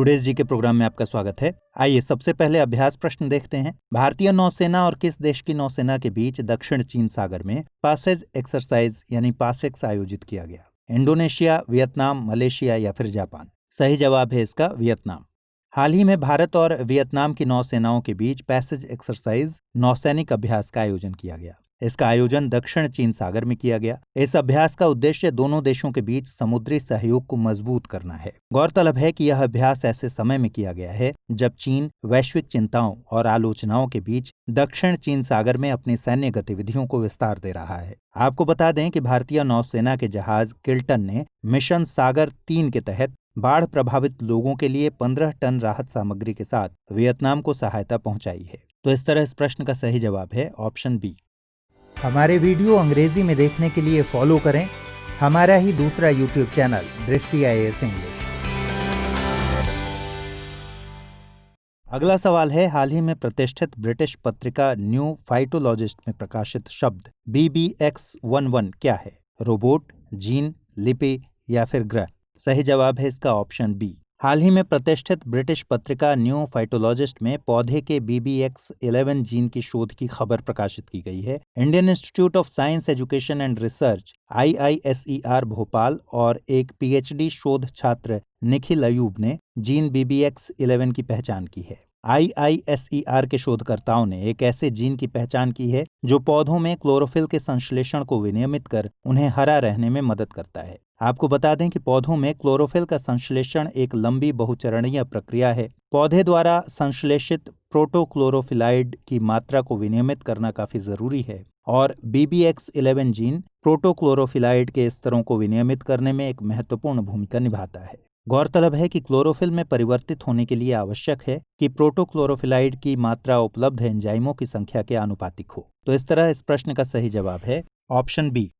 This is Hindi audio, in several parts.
टुडेज जी के प्रोग्राम में आपका स्वागत है। आइए सबसे पहले अभ्यास प्रश्न देखते हैं। भारतीय नौसेना और किस देश की नौसेना के बीच दक्षिण चीन सागर में पासेज एक्सरसाइज यानी पासेक्स आयोजित किया गया? इंडोनेशिया, वियतनाम, मलेशिया या फिर जापान? सही जवाब है इसका वियतनाम। हाल ही में भारत और वियतनाम की नौसेनाओं के बीच पैसेज एक्सरसाइज नौसैनिक अभ्यास का आयोजन किया गया। इसका आयोजन दक्षिण चीन सागर में किया गया। इस अभ्यास का उद्देश्य दोनों देशों के बीच समुद्री सहयोग को मजबूत करना है। गौरतलब है कि यह अभ्यास ऐसे समय में किया गया है जब चीन वैश्विक चिंताओं और आलोचनाओं के बीच दक्षिण चीन सागर में अपनी सैन्य गतिविधियों को विस्तार दे रहा है। आपको बता दें कि भारतीय नौसेना के जहाज किल्टन ने मिशन सागर 3 के तहत बाढ़ प्रभावित लोगों के लिए 15 टन राहत सामग्री के साथ वियतनाम को सहायता पहुंचाई है। तो इस तरह इस प्रश्न का सही जवाब है ऑप्शन बी। हमारे वीडियो अंग्रेजी में देखने के लिए फॉलो करें हमारा ही दूसरा यूट्यूब चैनल दृष्टि IAS इंग्लिश। अगला सवाल है, हाल ही में प्रतिष्ठित ब्रिटिश पत्रिका न्यू फाइटोलॉजिस्ट में प्रकाशित शब्द BBX11 क्या है? रोबोट, जीन, लिपि या फिर ग्रह? सही जवाब है इसका ऑप्शन बी। हाल ही में प्रतिष्ठित ब्रिटिश पत्रिका न्यू फाइटोलॉजिस्ट में पौधे के BBX11 जीन की शोध की खबर प्रकाशित की गई है। Indian institute of science education and research IISER Bhopal और एक PhD शोध छात्र निखिल अयूब ने जीन BBX11 की पहचान की है। IISER के शोधकर्ताओं ने एक ऐसे जीन की पहचान की है जो पौधों में क्लोरोफिल के संश्लेषण को विनियमित कर उन्हें हरा रहने में मदद करता है। आपको बता दें कि पौधों में क्लोरोफिल का संश्लेषण एक लंबी बहुचरणीय प्रक्रिया है। पौधे द्वारा संश्लेषित प्रोटोक्लोरोफिलाइड की मात्रा को विनियमित करना काफी जरूरी है और BBX11 जीन प्रोटोक्लोरोफिलाइड के स्तरों को विनियमित करने में एक महत्वपूर्ण भूमिका निभाता है। गौरतलब है कि क्लोरोफिल में परिवर्तित होने के लिए आवश्यक है कि प्रोटोक्लोरोफिलाइड की मात्रा उपलब्ध एंजाइमों की संख्या के आनुपातिक हो। तो इस तरह इस प्रश्न का सही जवाब है ऑप्शन बी।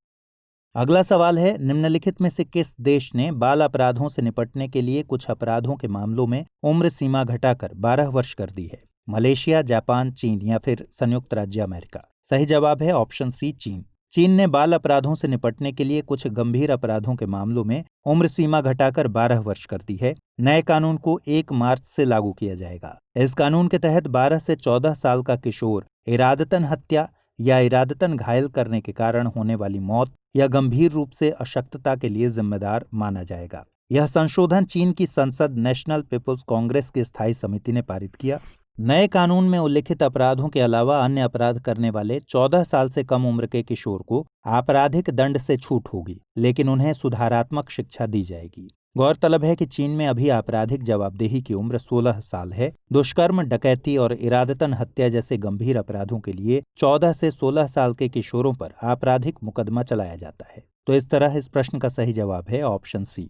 अगला सवाल है, निम्नलिखित में से किस देश ने बाल अपराधों से निपटने के लिए कुछ अपराधों के मामलों में उम्र सीमा घटाकर 12 वर्ष कर दी है? मलेशिया, जापान, चीन या फिर संयुक्त राज्य अमेरिका? सही जवाब है ऑप्शन सी, चीन। चीन ने बाल अपराधों से निपटने के लिए कुछ गंभीर अपराधों के मामलों में उम्र सीमा घटाकर 12 वर्ष कर दी है। नए कानून को 1 मार्च से लागू किया जाएगा। इस कानून के तहत 12 से 14 साल का किशोर इरादतन हत्या या इरादतन घायल करने के कारण होने वाली मौत या गंभीर रूप से अशक्तता के लिए जिम्मेदार माना जाएगा। यह संशोधन चीन की संसद नेशनल पीपुल्स कांग्रेस की स्थायी समिति ने पारित किया। नए कानून में उल्लिखित अपराधों के अलावा अन्य अपराध करने वाले 14 साल से कम उम्र के किशोर को आपराधिक दंड से छूट होगी, लेकिन उन्हें सुधारात्मक शिक्षा दी जाएगी। गौरतलब है कि चीन में अभी आपराधिक जवाबदेही की उम्र 16 साल है। दुष्कर्म, डकैती और इरादतन हत्या जैसे गंभीर अपराधों के लिए 14 से 16 साल के किशोरों पर आपराधिक मुकदमा चलाया जाता है। तो इस तरह इस प्रश्न का सही जवाब है ऑप्शन सी।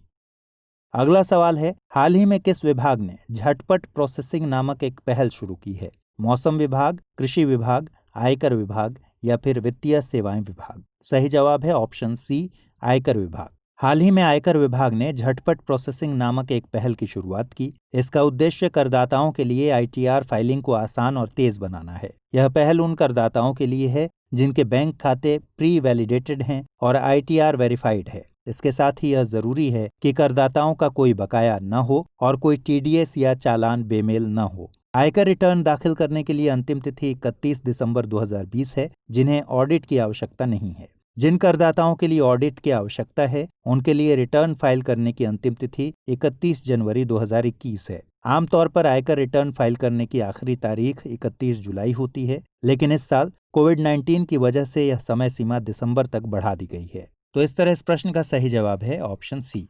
अगला सवाल है, हाल ही में किस विभाग ने झटपट प्रोसेसिंग नामक एक पहल शुरू की है? मौसम विभाग, कृषि विभाग, आयकर विभाग या फिर वित्तीय सेवाएं विभाग? सही जवाब है ऑप्शन सी, आयकर विभाग। हाल ही में आयकर विभाग ने झटपट प्रोसेसिंग नामक एक पहल की शुरुआत की। इसका उद्देश्य करदाताओं के लिए ITR फाइलिंग को आसान और तेज बनाना है। यह पहल उन करदाताओं के लिए है जिनके बैंक खाते प्री वैलिडेटेड हैं और ITR वेरीफाइड है। इसके साथ ही यह जरूरी है कि करदाताओं का कोई बकाया न हो और कोई TDS या चालान बेमेल न हो। आयकर रिटर्न दाखिल करने के लिए अंतिम तिथि 31 दिसंबर 2020 है, जिन्हें ऑडिट की आवश्यकता नहीं है। जिन करदाताओं के लिए ऑडिट की आवश्यकता है, उनके लिए रिटर्न फाइल करने की अंतिम तिथि 31 जनवरी 2021 है। आमतौर पर आयकर रिटर्न फाइल करने की आखिरी तारीख 31 जुलाई होती है, लेकिन इस साल कोविड-19 की वजह से यह समय सीमा दिसंबर तक बढ़ा दी गई है। तो इस तरह इस प्रश्न का सही जवाब है ऑप्शन सी।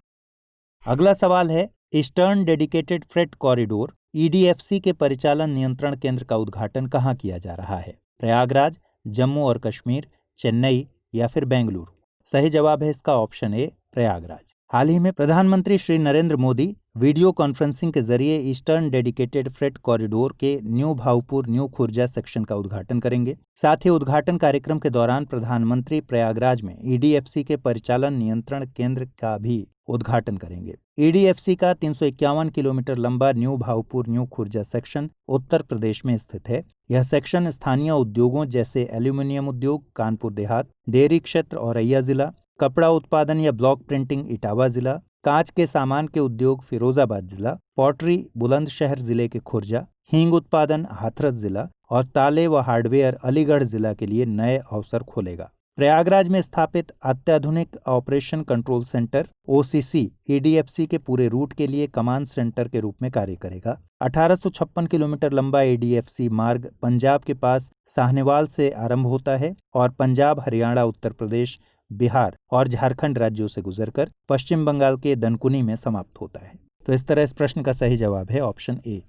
अगला सवाल है, eastern dedicated freight corridor EDFC के परिचालन नियंत्रण केंद्र का उद्घाटन कहाँ किया जा रहा है? प्रयागराज, जम्मू और कश्मीर, चेन्नई या फिर बेंगलुरु? सही जवाब है इसका ऑप्शन ए, प्रयागराज। हाल ही में प्रधानमंत्री श्री नरेंद्र मोदी वीडियो कॉन्फ्रेंसिंग के जरिए ईस्टर्न डेडिकेटेड फ्रेट कॉरिडोर के new Bhaupur New Khurja section का उद्घाटन करेंगे। साथ ही उद्घाटन कार्यक्रम के दौरान प्रधानमंत्री प्रयागराज में EDFC के परिचालन नियंत्रण केंद्र का भी उद्घाटन करेंगे। EDFC का 351 किलोमीटर लंबा New Bhaupur New Khurja section Uttar Pradesh में स्थित है। यह सेक्शन स्थानीय उद्योगों जैसे एल्यूमिनियम उद्योग कानपुर देहात, डेयरी क्षेत्र औरैया जिला, कपड़ा उत्पादन या ब्लॉक प्रिंटिंग इटावा जिला, कांच के सामान के उद्योग फिरोजाबाद जिला, पॉटरी बुलंदशहर जिले के खुर्जा, हींग उत्पादन हाथरस जिला और ताले व हार्डवेयर अलीगढ़ जिला के लिए नए अवसर खोलेगा। प्रयागराज में स्थापित अत्याधुनिक operation control centre OCC ADFC के पूरे रूट के लिए कमांड सेंटर के रूप में कार्य करेगा। 1856 किलोमीटर लंबा ADFC मार्ग पंजाब के पास साहनेवाल से आरंभ होता है और पंजाब, हरियाणा, उत्तर प्रदेश, बिहार और झारखंड राज्यों से गुजरकर पश्चिम बंगाल के दनकुनी में समाप्त होता है। तो इस तरह इस प्रश्न का सही जवाब है ऑप्शन ए।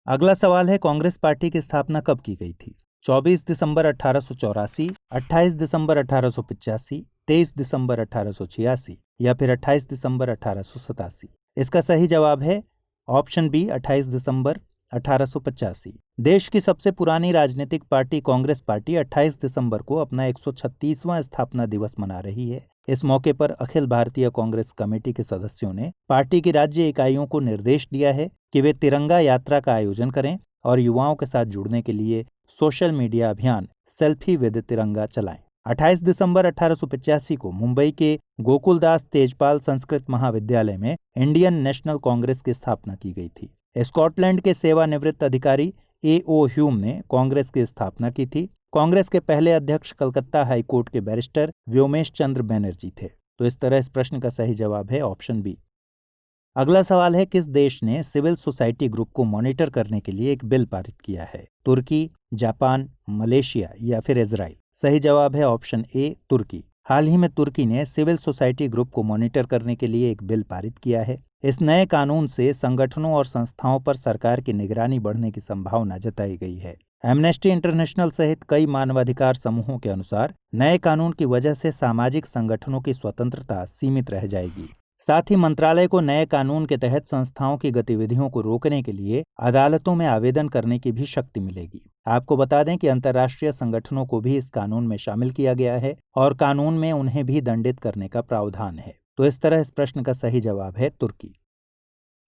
अगला सवाल है, कांग्रेस पार्टी की स्थापना कब की गई थी? 24 दिसंबर 1884, 28 दिसंबर 1885, 23 दिसंबर 1886 या फिर 28 दिसंबर 1887? इसका सही जवाब है ऑप्शन बी, 28 दिसंबर 1885। देश की सबसे पुरानी राजनीतिक पार्टी कांग्रेस पार्टी 28 दिसंबर को अपना 136वां स्थापना दिवस मना रही है। इस मौके पर अखिल भारतीय कांग्रेस कमेटी के सदस्यों ने पार्टी की राज्य इकाइयों को निर्देश दिया है कि वे तिरंगा यात्रा का आयोजन करें और युवाओं के साथ जुड़ने के लिए सोशल मीडिया अभियान सेल्फी विद तिरंगा चलाएं। 28 दिसंबर 1885 को मुंबई के गोकुलदास तेजपाल संस्कृत महाविद्यालय में इंडियन नेशनल कांग्रेस की स्थापना की गई थी। स्कॉटलैंड के सेवानिवृत्त अधिकारी A.O. ह्यूम ने कांग्रेस की स्थापना की थी। कांग्रेस के पहले अध्यक्ष कलकत्ता हाईकोर्ट के बैरिस्टर व्योमेश चंद्र बनर्जी थे। तो इस तरह इस प्रश्न का सही जवाब है ऑप्शन बी। अगला सवाल है, किस देश ने सिविल सोसाइटी ग्रुप को मॉनिटर करने के लिए एक बिल पारित किया है? तुर्की, जापान, मलेशिया या फिर इजराइल? सही जवाब है ऑप्शन ए, तुर्की। हाल ही में तुर्की ने सिविल सोसाइटी ग्रुप को मॉनिटर करने के लिए एक बिल पारित किया है। इस नए कानून से संगठनों और संस्थाओं पर सरकार की निगरानी बढ़ने की संभावना जताई गई है। एमनेस्टी इंटरनेशनल सहित कई मानवाधिकार समूहों के अनुसार नए कानून की वजह से सामाजिक संगठनों की स्वतंत्रता सीमित रह जाएगी। साथ ही मंत्रालय को नए कानून के तहत संस्थाओं की गतिविधियों को रोकने के लिए अदालतों में आवेदन करने की भी शक्ति मिलेगी। आपको बता दें कि अंतर्राष्ट्रीय संगठनों को भी इस कानून में शामिल किया गया है और कानून में उन्हें भी दंडित करने का प्रावधान है। तो इस तरह इस प्रश्न का सही जवाब है तुर्की।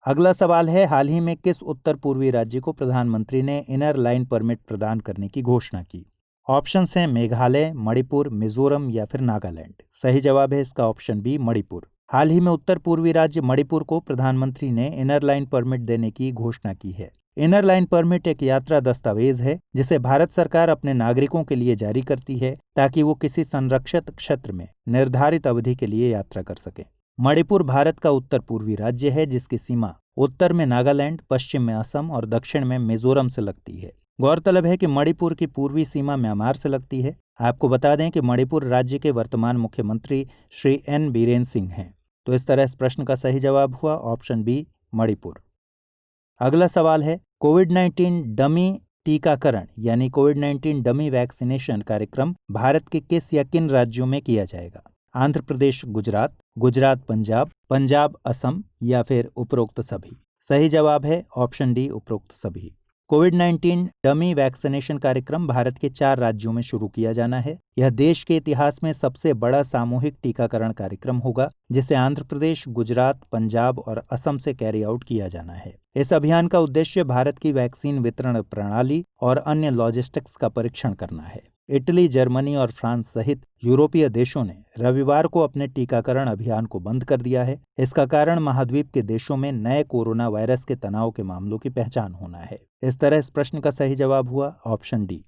अगला सवाल है, हाल ही में किस उत्तर पूर्वी राज्य को प्रधानमंत्री ने इनर लाइन परमिट प्रदान करने की घोषणा की? ऑप्शंस हैं मेघालय, मणिपुर, मिजोरम या फिर नागालैंड। सही जवाब है इसका ऑप्शन बी, मणिपुर। हाल ही में उत्तर पूर्वी राज्य मणिपुर को प्रधानमंत्री ने इनर लाइन परमिट देने की घोषणा की है। इनर लाइन परमिट एक यात्रा दस्तावेज है जिसे भारत सरकार अपने नागरिकों के लिए जारी करती है ताकि वो किसी संरक्षित क्षेत्र में निर्धारित अवधि के लिए यात्रा कर सके। मणिपुर भारत का उत्तर पूर्वी राज्य है जिसकी सीमा उत्तर में नागालैंड, पश्चिम में असम और दक्षिण में मिजोरम से लगती है। गौरतलब है कि मणिपुर की पूर्वी सीमा म्यांमार से लगती है। आपको बता दें कि मणिपुर राज्य के वर्तमान मुख्यमंत्री श्री N. बीरेन सिंह हैं। तो इस तरह इस प्रश्न का सही जवाब हुआ ऑप्शन बी, मणिपुर। अगला सवाल है, कोविड-19 डमी टीकाकरण यानी कोविड-19 डमी वैक्सीनेशन कार्यक्रम भारत के किस या किन राज्यों में किया जाएगा? आंध्र प्रदेश, गुजरात, गुजरात पंजाब, पंजाब असम या फिर उपरोक्त सभी? सही जवाब है ऑप्शन डी, उपरोक्त सभी। कोविड-19 डमी वैक्सीनेशन कार्यक्रम भारत के 4 राज्यों में शुरू किया जाना है। यह देश के इतिहास में सबसे बड़ा सामूहिक टीकाकरण कार्यक्रम होगा जिसे आंध्र प्रदेश, गुजरात, पंजाब और असम से कैरी आउट किया जाना है। इस अभियान का उद्देश्य भारत की वैक्सीन वितरण प्रणाली और अन्य लॉजिस्टिक्स का परीक्षण करना है। इटली, जर्मनी और फ्रांस सहित यूरोपीय देशों ने रविवार को अपने टीकाकरण अभियान को बंद कर दिया है। इसका कारण महाद्वीप के देशों में नए कोरोना वायरस के तनाव के मामलों की पहचान होना है। इस तरह इस प्रश्न का सही जवाब हुआ ऑप्शन डी।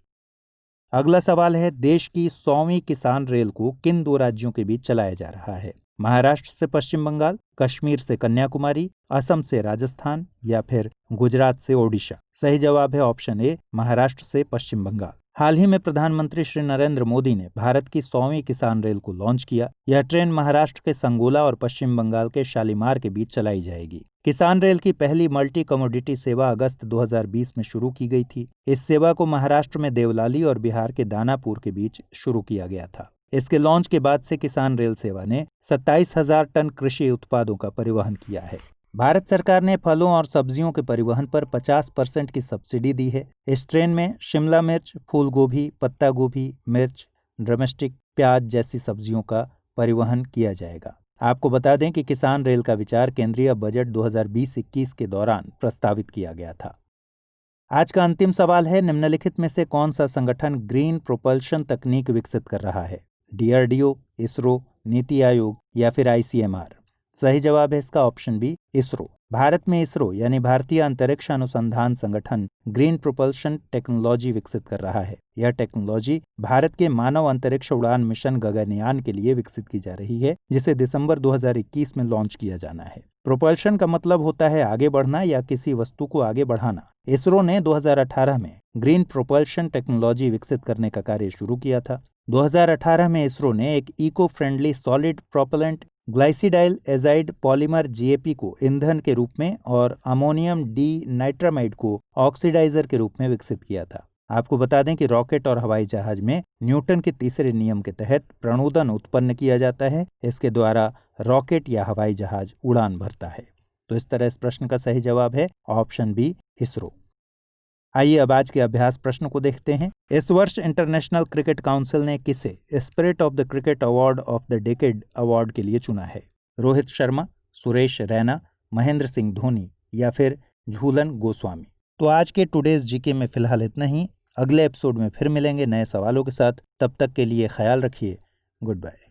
अगला सवाल है, देश की 100वीं किसान रेल को किन 2 राज्यों के बीच चलाया जा रहा है? महाराष्ट्र से पश्चिम बंगाल, कश्मीर से कन्याकुमारी, असम से राजस्थान या फिर गुजरात से ओडिशा? सही जवाब है ऑप्शन ए, महाराष्ट्र से पश्चिम बंगाल। हाल ही में प्रधानमंत्री श्री नरेंद्र मोदी ने भारत की 100वीं किसान रेल को लॉन्च किया। यह ट्रेन महाराष्ट्र के संगोला और पश्चिम बंगाल के शालीमार के बीच चलाई जाएगी। किसान रेल की पहली मल्टी कमोडिटी सेवा अगस्त 2020 में शुरू की गई थी। इस सेवा को महाराष्ट्र में देवलाली और बिहार के दानापुर के बीच शुरू किया गया था। इसके लॉन्च के बाद से किसान रेल सेवा ने 27,000 टन कृषि उत्पादों का परिवहन किया है। भारत सरकार ने फलों और सब्जियों के परिवहन पर 50% की सब्सिडी दी है। इस ट्रेन में शिमला मिर्च, फूल गोभी, पत्ता गोभी, मिर्च, ड्रमस्टिक, प्याज जैसी सब्जियों का परिवहन किया जाएगा। आपको बता दें कि किसान रेल का विचार केंद्रीय बजट 2020-21 के दौरान प्रस्तावित किया गया था। आज का अंतिम सवाल है, निम्नलिखित में से कौन सा संगठन ग्रीन प्रोपल्शन तकनीक विकसित कर रहा है? DRDO, इसरो, नीति आयोग या फिर ICMR? सही जवाब है इसका ऑप्शन बी, इसरो। भारत में इसरो यानी भारतीय अंतरिक्ष अनुसंधान संगठन ग्रीन प्रोपल्शन टेक्नोलॉजी विकसित कर रहा है। यह टेक्नोलॉजी भारत के मानव अंतरिक्ष उड़ान मिशन गगनयान के लिए विकसित की जा रही है, जिसे दिसंबर 2021 में लॉन्च किया जाना है। प्रोपल्शन का मतलब होता है आगे बढ़ना या किसी वस्तु को आगे बढ़ाना। इसरो ने 2018 में ग्रीन प्रोपल्शन टेक्नोलॉजी विकसित करने का कार्य शुरू किया था। 2018 में इसरो ने एक eco friendly solid propellant glycidyl azide polymer GAP को ईंधन के रूप में और अमोनियम डी नाइट्रामाइड को ऑक्सीडाइजर के रूप में विकसित किया था। आपको बता दें कि रॉकेट और हवाई जहाज में न्यूटन के तीसरे नियम के तहत प्रणोदन उत्पन्न किया जाता है। इसके द्वारा रॉकेट या हवाई जहाज उड़ान भरता है। तो इस तरह इस प्रश्न का सही जवाब है ऑप्शन बी, इसरो। आइए अब आज के अभ्यास प्रश्न को देखते हैं। इस वर्ष इंटरनेशनल क्रिकेट काउंसिल ने किसे spirit of the cricket award of the decade award के लिए चुना है? रोहित शर्मा, सुरेश रैना, महेंद्र सिंह धोनी या फिर झूलन गोस्वामी? तो आज के टुडेज जीके में फिलहाल इतना ही। अगले एपिसोड में फिर मिलेंगे नए सवालों के साथ। तब तक के लिए ख्याल रखिए। Good bye.